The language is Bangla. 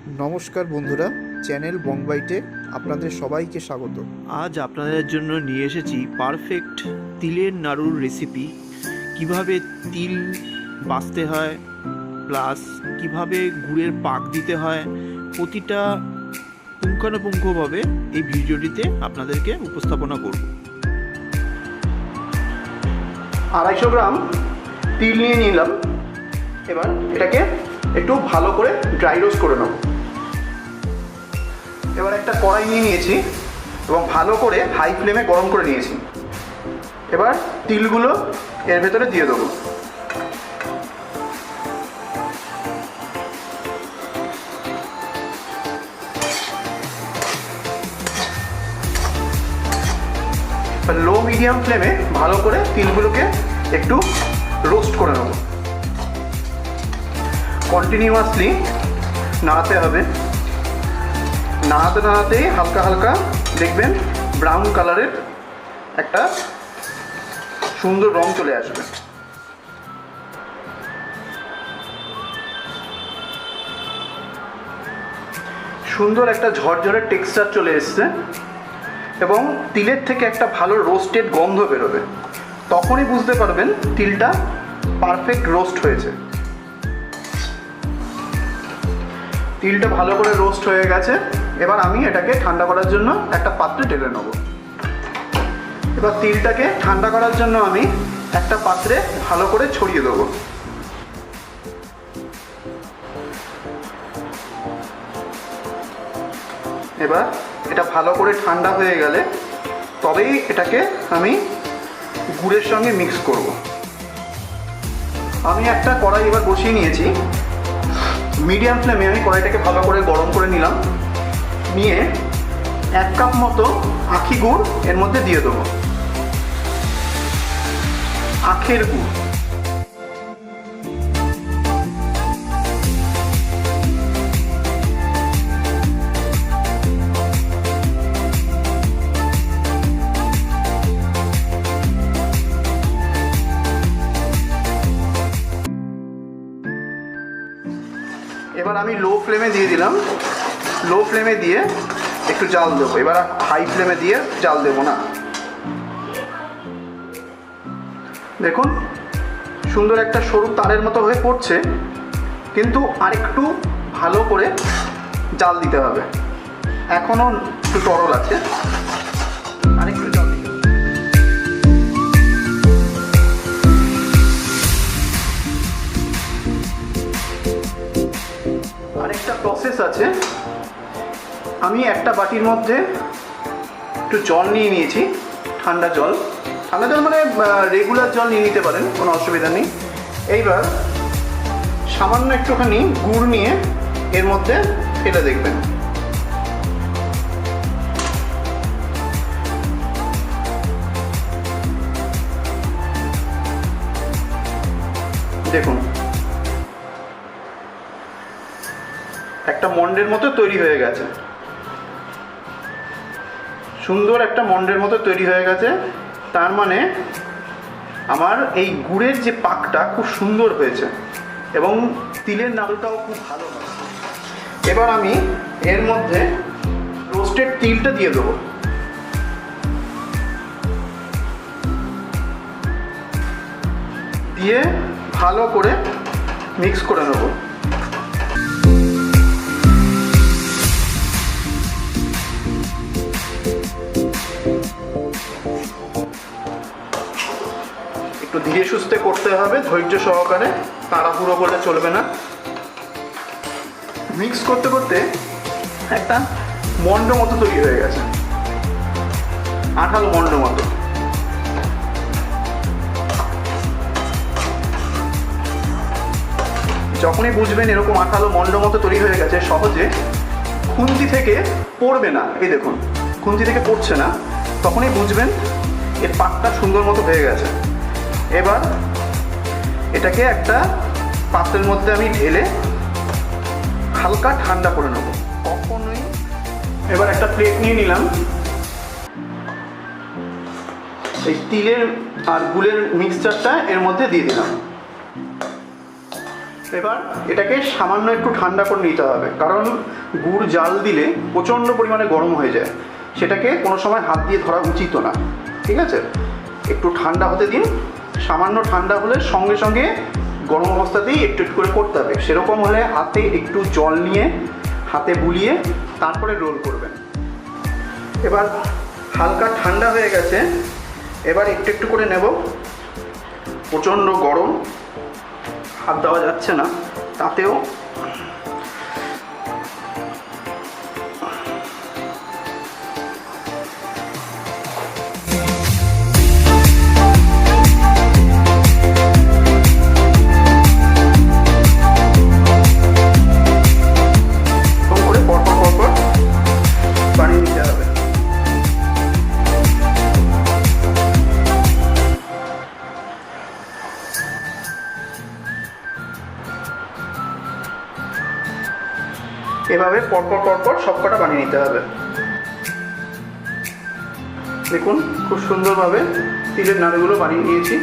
নমস্কার বন্ধুরা, চ্যানেল বংবাইটে আপনাদের সবাইকে স্বাগত। আজ আপনাদের জন্য নিয়ে এসেছি পারফেক্ট তিলের নাড়ুর রেসিপি। কিভাবে তিল বাছতে হয়, প্লাস কিভাবে গুড়ের পাক দিতে হয়, প্রতিটা পুঙ্খানুপুঙ্খভাবে এই ভিডিওটিতে আপনাদেরকে উপস্থাপনা করব। 250 গ্রাম তিল নিয়ে নিলাম। এবার এটাকে একটু ভালো করে ড্রাই রোস্ট করে নেব। এবার একটা কড়াই নিয়ে নিয়েছি এবং ভালো করে হাই ফ্লেমে গরম করে নিয়েছি। এবার তিলগুলো এর ভেতরে দিয়ে দেবো। লো মিডিয়াম ফ্লেমে ভালো করে তিলগুলোকে একটু রোস্ট করে নেব। কন্টিনিউয়াসলি নাড়াতে হবে। নাড়াতে নাড়াতেই হালকা হালকা দেখবেন ব্রাউন কালারের একটা সুন্দর রং চলে আসবে। সুন্দর একটা ঝরঝরে টেক্সচার চলে এসছে এবং তিলের থেকে একটা ভালো রোস্টেড গন্ধ বেরোবে। তখনই বুঝতে পারবেন তিলটা পারফেক্ট রোস্ট হয়েছে। তিলটা ভালো করে রোস্ট হয়ে গেছে। এবার আমি এটাকে ঠান্ডা করার জন্য একটা পাত্রে ঢেলে নেব। এবার তিলটাকে ঠান্ডা করার জন্য আমি একটা পাত্রে ভালো করে ছড়িয়ে দেবো। এবার এটা ভালো করে ঠান্ডা হয়ে গেলে তবেই এটাকে আমি গুড়ের সঙ্গে মিক্স করব। আমি একটা কড়াই এবার বসিয়ে নিয়েছি। মিডিয়াম ফ্লেমে আমি কড়াইটাকে ভালো করে গরম করে নিলাম। নিয়ে 1 কাপ মতো আখি গুড় এর মধ্যে দিয়ে দেবো। আখের গুড়। এবার আমি লো ফ্লেমে দিয়ে দিলাম। লো ফ্লেমে দিয়ে একটু জাল দেবো। এবার হাই ফ্লেমে দিয়ে জাল দেবো না। দেখুন সুন্দর একটা সরু তারের মতো হয়ে পড়ছে, কিন্তু আরেকটু ভালো করে জাল দিতে হবে। এখনও একটু তরল আছে, আরেকটু জাল দিতে হবে। আরেকটা প্রসেস আছে। আমি একটা বাটির মধ্যে একটু জল নিয়ে নিয়েছি, ঠান্ডা জল। ঠান্ডা জল মানে রেগুলার জল নিয়ে নিতে পারেন, কোনো অসুবিধা নেই। এইবার সামান্য একটুখানি গুড় নিয়ে এর মধ্যে ফেলে দেখবেন। দেখুন একটা মন্ডের মতো তৈরি হয়ে গেছে। সুন্দর একটা মন্ডের মতো তৈরি হয়ে গেছে। তার মানে আমার এই গুড়ের যে পাকটা খুব সুন্দর হয়েছে এবং তিলের নাড়ুটাও খুব ভালো হয়। এবার আমি এর মধ্যে রোস্টেড তিলটা দিয়ে দেবো। দিয়ে ভালো করে মিক্স করে নেব। একটু ধীরে সুস্থে করতে হবে, ধৈর্য সহকারে, তাড়াহুড়ো করলে চলবে না। মিক্স করতে করতে একটা মন্ড মতো তৈরি হয়ে গেছে, আঠালো মন্ড মতো। যখনই বুঝবেন এরকম আঠালো মন্ড মতো তৈরি হয়ে গেছে, সহজে খুন্তি থেকে পড়বে না, এই দেখুন খুন্তি থেকে পড়ছে না, তখনই বুঝবেন এর পাকটা সুন্দর মতো হয়ে গেছে। এবার এটাকে একটা পাত্রের মধ্যে আমি ঢেলে হালকা ঠান্ডা করে নেব। কখনোই এবার একটা প্লেট নিয়ে নিলাম। এই তিলের আর গুড়ের মিক্সচারটা এর মধ্যে দিয়ে দিলাম। এবার এটাকে সামান্য একটু ঠান্ডা করে নিতে হবে, কারণ গুড় জাল দিলে প্রচণ্ড পরিমাণে গরম হয়ে যায়, সেটাকে কোনো সময় হাত দিয়ে ধরা উচিত না, ঠিক আছে? একটু ঠান্ডা হতে দিন। সামান্য ঠান্ডা হলে সঙ্গে সঙ্গে গরম অবস্থাতেই একটু একটু করে করতে হবে। সেরকম হলে হাতে একটু জল নিয়ে হাতে বুলিয়ে তারপরে রোল করবেন। এবার হালকা ঠান্ডা হয়ে গেছে, এবার একটু একটু করে নেব। প্রচণ্ড গরম, হাত দেওয়া যাচ্ছে না, তাতেও করে পরপর পরপর বানিয়ে নিতে হবে। এভাবে পরপর পরপর সবকটা বানিয়ে নিতে হবে। দেখুন খুব সুন্দরভাবে তিলের নাড়ুগুলো বানিয়ে নিয়েছি।